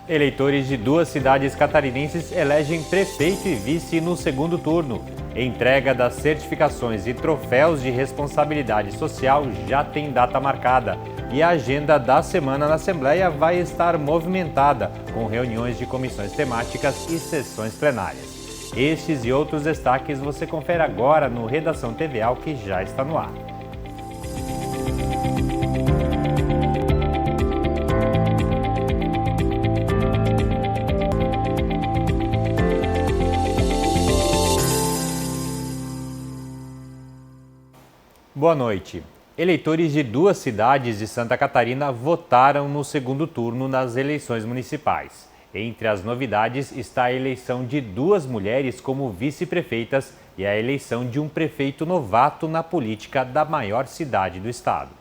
Eleitores de duas cidades catarinenses elegem prefeito e vice no segundo turno. Entrega das certificações e troféus de responsabilidade social já tem data marcada. E a agenda da semana na Assembleia vai estar movimentada, com reuniões de comissões temáticas e sessões plenárias. Estes e outros destaques você confere agora no Redação TVAL, que já está no ar. Boa noite. Eleitores de duas cidades de Santa Catarina votaram no segundo turno nas eleições municipais. Entre as novidades está a eleição de duas mulheres como vice-prefeitas e a eleição de um prefeito novato na política da maior cidade do estado.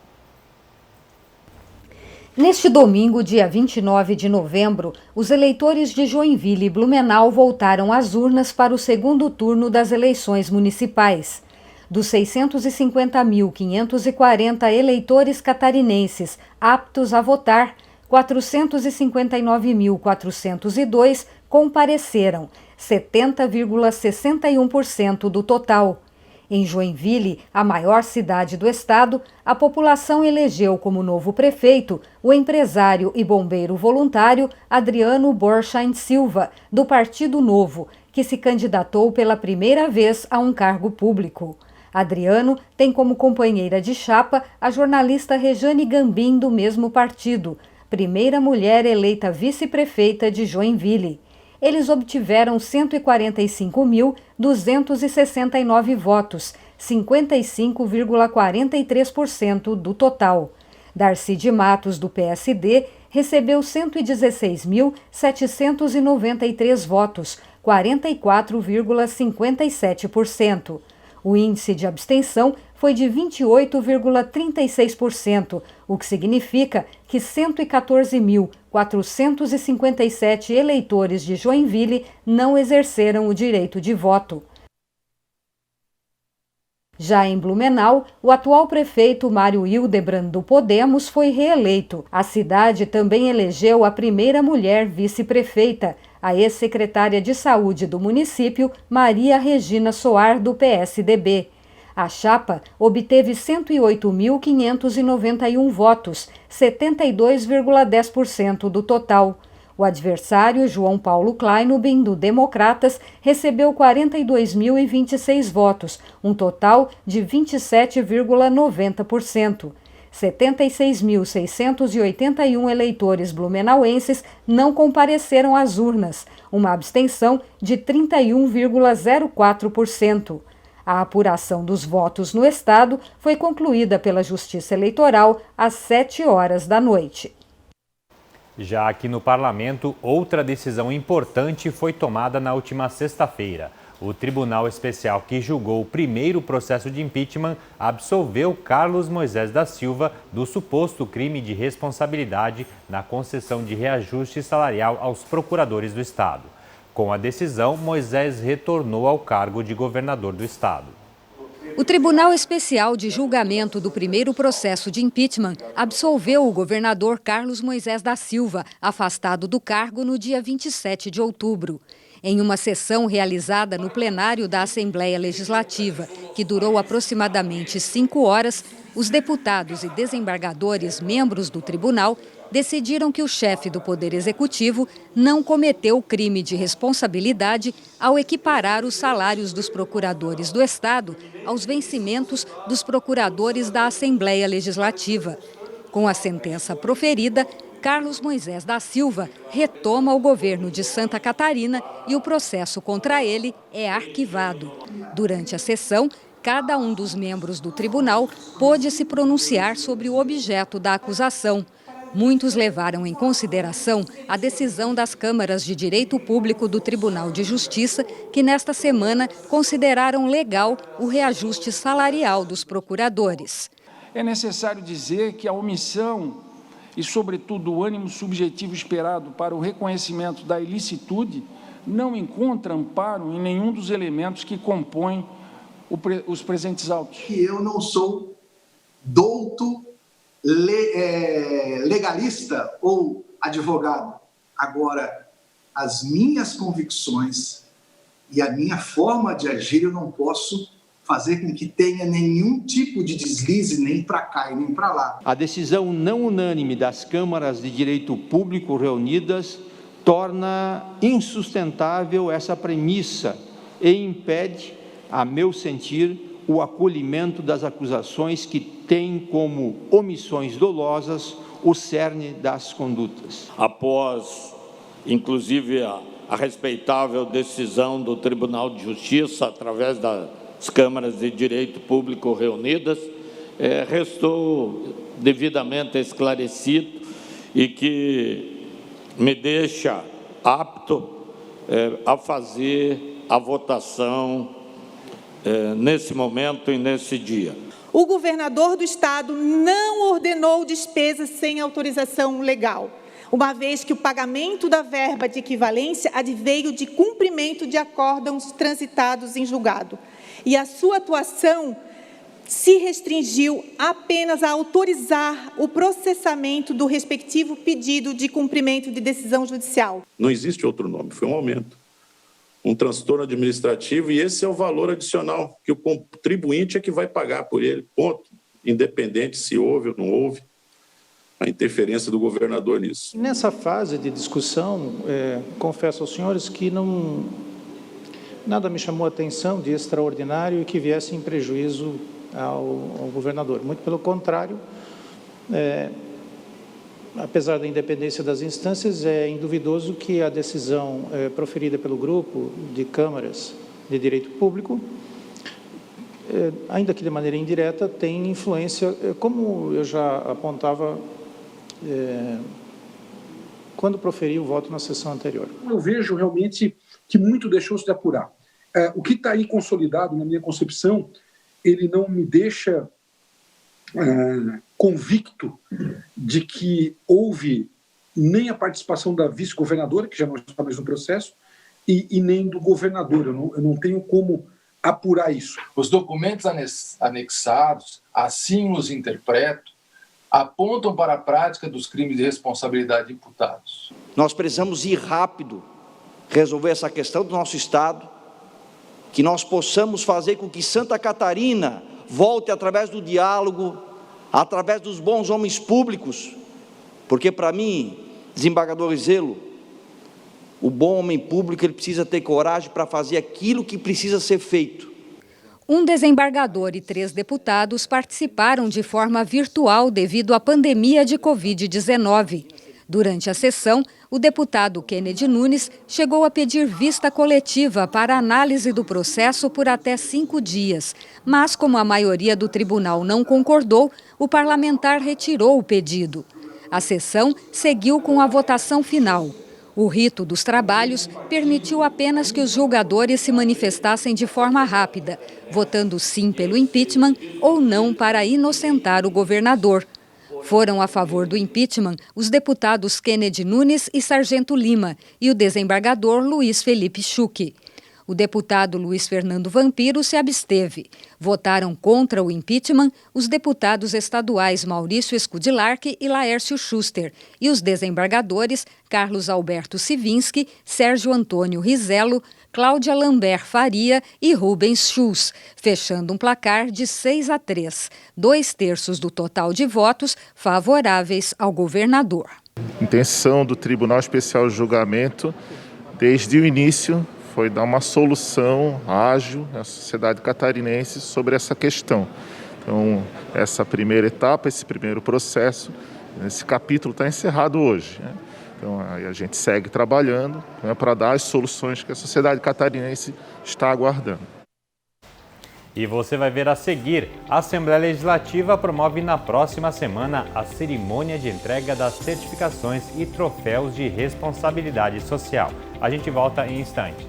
Neste domingo, dia 29 de novembro, os eleitores de Joinville e Blumenau voltaram às urnas para o segundo turno das eleições municipais. Dos 650.540 eleitores catarinenses aptos a votar, 459.402 compareceram, 70,61% do total. Em Joinville, a maior cidade do estado, a população elegeu como novo prefeito o empresário e bombeiro voluntário Adriano Borchain Silva, do Partido Novo, que se candidatou pela primeira vez a um cargo público. Adriano tem como companheira de chapa a jornalista Rejane Gambim, do mesmo partido, primeira mulher eleita vice-prefeita de Joinville. Eles obtiveram 145.269 votos, 55,43% do total. Darcy de Matos, do PSD, recebeu 116.793 votos, 44,57%. O índice de abstenção foi de 28,36%, o que significa que 114.457 eleitores de Joinville não exerceram o direito de voto. Já em Blumenau, o atual prefeito Mário Hildebrand, do Podemos, foi reeleito. A cidade também elegeu a primeira mulher vice-prefeita, a ex-secretária de Saúde do município, Maria Regina Soar, do PSDB. A chapa obteve 108.591 votos, 72,10% do total. O adversário, João Paulo Kleinubin, do Democratas, recebeu 42.026 votos, um total de 27,90%. 76.681 eleitores blumenauenses não compareceram às urnas, uma abstenção de 31,04%. A apuração dos votos no estado foi concluída pela Justiça Eleitoral às 7 horas da noite. Já aqui no Parlamento, outra decisão importante foi tomada na última sexta-feira. O Tribunal Especial que julgou o primeiro processo de impeachment absolveu Carlos Moisés da Silva do suposto crime de responsabilidade na concessão de reajuste salarial aos procuradores do estado. Com a decisão, Moisés retornou ao cargo de governador do estado. O Tribunal Especial de Julgamento do primeiro processo de impeachment absolveu o governador Carlos Moisés da Silva, afastado do cargo no dia 27 de outubro. Em uma sessão realizada no plenário da Assembleia Legislativa, que durou aproximadamente 5 horas, os deputados e desembargadores membros do tribunal decidiram que o chefe do Poder Executivo não cometeu crime de responsabilidade ao equiparar os salários dos procuradores do Estado aos vencimentos dos procuradores da Assembleia Legislativa. Com a sentença proferida, Carlos Moisés da Silva retoma o governo de Santa Catarina e o processo contra ele é arquivado. Durante a sessão, cada um dos membros do tribunal pôde se pronunciar sobre o objeto da acusação. Muitos levaram em consideração a decisão das câmaras de direito público do Tribunal de Justiça, que nesta semana consideraram legal o reajuste salarial dos procuradores. É necessário dizer que a omissão e, sobretudo, o ânimo subjetivo esperado para o reconhecimento da ilicitude não encontra amparo em nenhum dos elementos que compõem os presentes autos. Eu não sou douto legalista ou advogado. Agora, as minhas convicções e a minha forma de agir, eu não posso fazer com que tenha nenhum tipo de deslize, nem para cá e nem para lá. A decisão não unânime das câmaras de direito público reunidas torna insustentável essa premissa e impede, a meu sentir, o acolhimento das acusações que têm como omissões dolosas o cerne das condutas. Após, inclusive, a respeitável decisão do Tribunal de Justiça, através das câmaras de direito público reunidas, restou devidamente esclarecido e que me deixa apto a fazer a votação nesse momento e nesse dia. O governador do estado não ordenou despesas sem autorização legal, uma vez que o pagamento da verba de equivalência adveio de cumprimento de acórdãos transitados em julgado. E a sua atuação se restringiu apenas a autorizar o processamento do respectivo pedido de cumprimento de decisão judicial. Não existe outro nome, foi um aumento, um transtorno administrativo, e esse é o valor adicional que o contribuinte é que vai pagar por ele, ponto, independente se houve ou não houve a interferência do governador nisso. Nessa fase de discussão, confesso aos senhores que nada me chamou a atenção de extraordinário e que viesse em prejuízo ao governador. Muito pelo contrário, apesar da independência das instâncias, é induvidoso que a decisão proferida pelo grupo de câmaras de direito público, ainda que de maneira indireta, tem influência, como eu já apontava quando proferi o voto na sessão anterior. Eu vejo realmente que muito deixou-se de apurar. O que está aí consolidado, na minha concepção, ele não me deixa convicto de que houve nem a participação da vice-governadora, que já não está mais no processo, e nem do governador. Eu não tenho como apurar isso. Os documentos anexados, assim os interpreto, apontam para a prática dos crimes de responsabilidade imputados. Nós precisamos ir rápido, resolver essa questão do nosso Estado, que nós possamos fazer com que Santa Catarina volte através do diálogo, através dos bons homens públicos, porque para mim, desembargador Zelo, o bom homem público ele precisa ter coragem para fazer aquilo que precisa ser feito. Um desembargador e 3 deputados participaram de forma virtual devido à pandemia de Covid-19. Durante a sessão, o deputado Kennedy Nunes chegou a pedir vista coletiva para análise do processo por até 5 dias. Mas, como a maioria do tribunal não concordou, o parlamentar retirou o pedido. A sessão seguiu com a votação final. O rito dos trabalhos permitiu apenas que os julgadores se manifestassem de forma rápida, votando sim pelo impeachment ou não para inocentar o governador. Foram a favor do impeachment os deputados Kennedy Nunes e Sargento Lima e o desembargador Luiz Felipe Schuch. O deputado Luiz Fernando Vampiro se absteve. Votaram contra o impeachment os deputados estaduais Maurício Escudilarque e Laércio Schuster e os desembargadores Carlos Alberto Sivinski, Sérgio Antônio Rizelo, Cláudia Lambert Faria e Rubens Schulz, fechando um placar de 6-3, 2/3 do total de votos favoráveis ao governador. A intenção do Tribunal Especial de Julgamento, desde o início, foi dar uma solução ágil à sociedade catarinense sobre essa questão. Então, essa primeira etapa, esse primeiro processo, esse capítulo está encerrado hoje, né? Então, aí a gente segue trabalhando, né, para dar as soluções que a sociedade catarinense está aguardando. E você vai ver a seguir, a Assembleia Legislativa promove na próxima semana a cerimônia de entrega das certificações e troféus de responsabilidade social. A gente volta em instantes.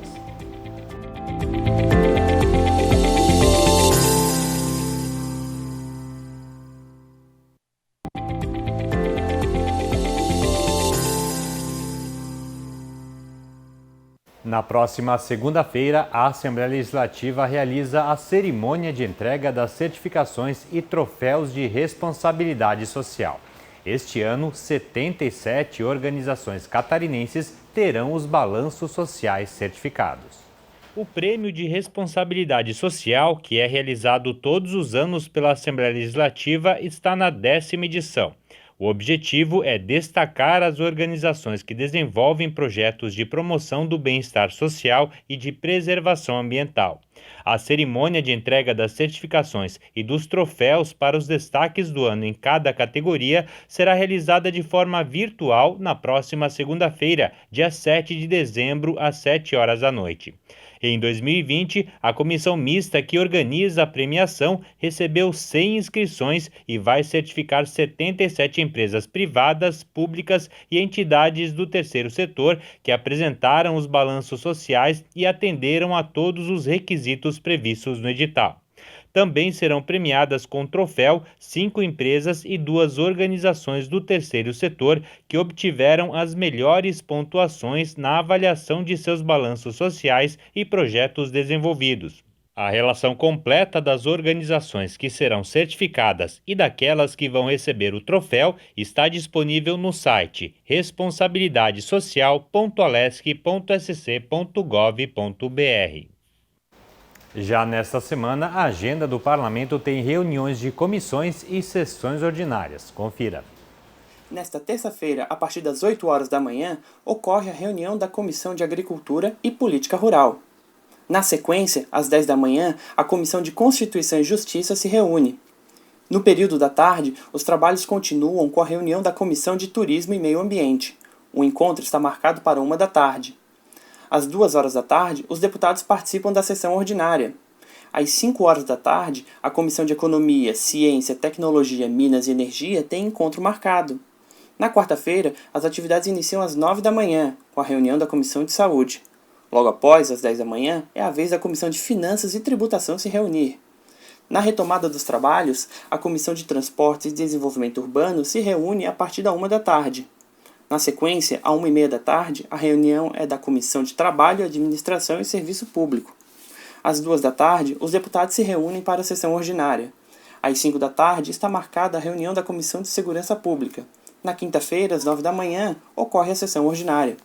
Na próxima segunda-feira, a Assembleia Legislativa realiza a cerimônia de entrega das certificações e troféus de responsabilidade social. Este ano, 77 organizações catarinenses terão os balanços sociais certificados. O Prêmio de Responsabilidade Social, que é realizado todos os anos pela Assembleia Legislativa, está na 10ª edição. O objetivo é destacar as organizações que desenvolvem projetos de promoção do bem-estar social e de preservação ambiental. A cerimônia de entrega das certificações e dos troféus para os destaques do ano em cada categoria será realizada de forma virtual na próxima segunda-feira, dia 7 de dezembro, às 7 horas da noite. Em 2020, a comissão mista que organiza a premiação recebeu 100 inscrições e vai certificar 77 empresas privadas, públicas e entidades do terceiro setor que apresentaram os balanços sociais e atenderam a todos os requisitos previstos no edital. Também serão premiadas com troféu 5 empresas e 2 organizações do terceiro setor que obtiveram as melhores pontuações na avaliação de seus balanços sociais e projetos desenvolvidos. A relação completa das organizações que serão certificadas e daquelas que vão receber o troféu está disponível no site responsabilidadesocial.alesc.sc.gov.br. Já nesta semana, a agenda do Parlamento tem reuniões de comissões e sessões ordinárias. Confira. Nesta terça-feira, a partir das 8 horas da manhã, ocorre a reunião da Comissão de Agricultura e Política Rural. Na sequência, às 10 da manhã, a Comissão de Constituição e Justiça se reúne. No período da tarde, os trabalhos continuam com a reunião da Comissão de Turismo e Meio Ambiente. O encontro está marcado para 1 da tarde. Às 2 horas da tarde, os deputados participam da sessão ordinária. Às 5 horas da tarde, a Comissão de Economia, Ciência, Tecnologia, Minas e Energia tem encontro marcado. Na quarta-feira, as atividades iniciam às 9 da manhã, com a reunião da Comissão de Saúde. Logo após, às 10 da manhã, é a vez da Comissão de Finanças e Tributação se reunir. Na retomada dos trabalhos, a Comissão de Transportes e Desenvolvimento Urbano se reúne a partir da 1 da tarde. Na sequência, às 1h30 da tarde, a reunião é da Comissão de Trabalho, Administração e Serviço Público. Às 2 da tarde, os deputados se reúnem para a sessão ordinária. Às 5 da tarde, está marcada a reunião da Comissão de Segurança Pública. Na quinta-feira, às 9 da manhã, ocorre a sessão ordinária.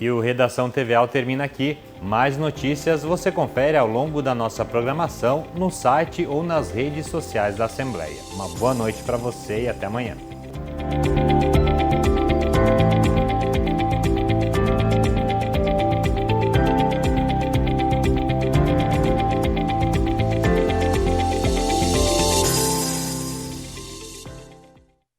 E o Redação TVAL termina aqui. Mais notícias você confere ao longo da nossa programação no site ou nas redes sociais da Assembleia. Uma boa noite para você e até amanhã.